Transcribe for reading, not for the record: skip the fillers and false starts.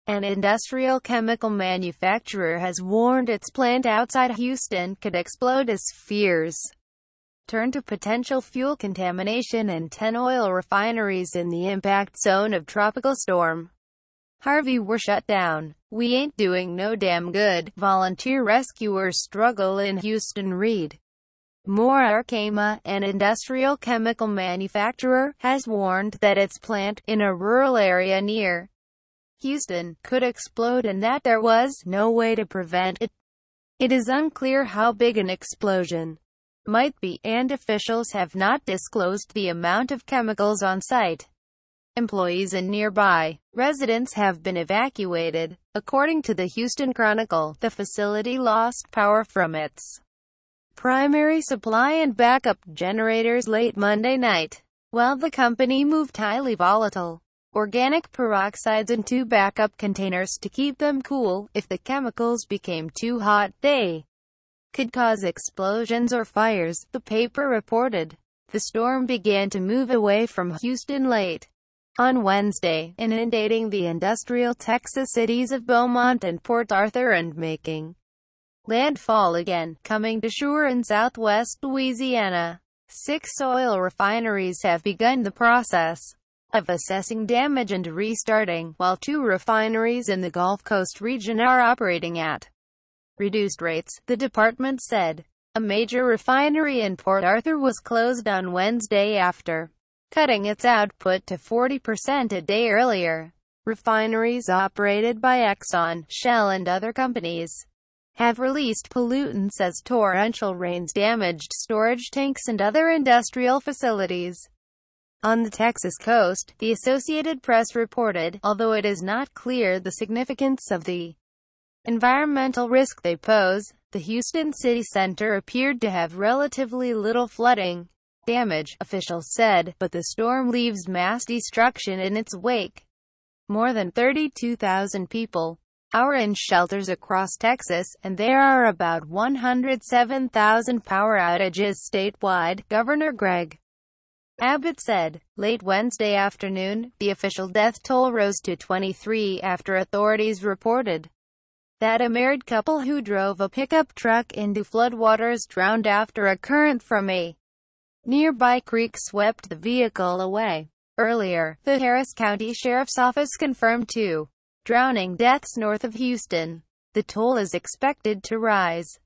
An industrial chemical manufacturer has warned its plant outside Houston could explode as fears turn to potential fuel contamination in 10 oil refineries in the impact zone of Tropical Storm Harvey were shut down. "We ain't doing no damn good," volunteer rescuers struggle in Houston. Read more. Arkema, an industrial chemical manufacturer, has warned that its plant, in a rural area near Houston, could explode and that there was no way to prevent it. It is unclear how big an explosion might be, and officials have not disclosed the amount of chemicals on site. Employees and nearby residents have been evacuated. According to the Houston Chronicle, the facility lost power from its primary supply and backup generators late Monday night, while the company moved highly volatile organic peroxides into backup containers to keep them cool. If the chemicals became too hot, they could cause explosions or fires, the paper reported. The storm began to move away from Houston late on Wednesday, inundating the industrial Texas cities of Beaumont and Port Arthur and making landfall again, coming to shore in southwest Louisiana. 6 oil refineries have begun the process of assessing damage and restarting, while 2 refineries in the Gulf Coast region are operating at reduced rates, the department said. A major refinery in Port Arthur was closed on Wednesday after cutting its output to 40% a day earlier. Refineries operated by Exxon, Shell and other companies have released pollutants as torrential rains damaged storage tanks and other industrial facilities on the Texas coast, the Associated Press reported, although it is not clear the significance of the environmental risk they pose. The Houston city center appeared to have relatively little flooding damage, officials said, but the storm leaves mass destruction in its wake. More than 32,000 people are in shelters across Texas, and there are about 107,000 power outages statewide, Governor Greg Abott said. Late Wednesday afternoon, the official death toll rose to 23 after authorities reported that a married couple who drove a pickup truck into floodwaters drowned after a current from a nearby creek swept the vehicle away. Earlier, the Harris County Sheriff's Office confirmed 2 drowning deaths north of Houston. The toll is expected to rise.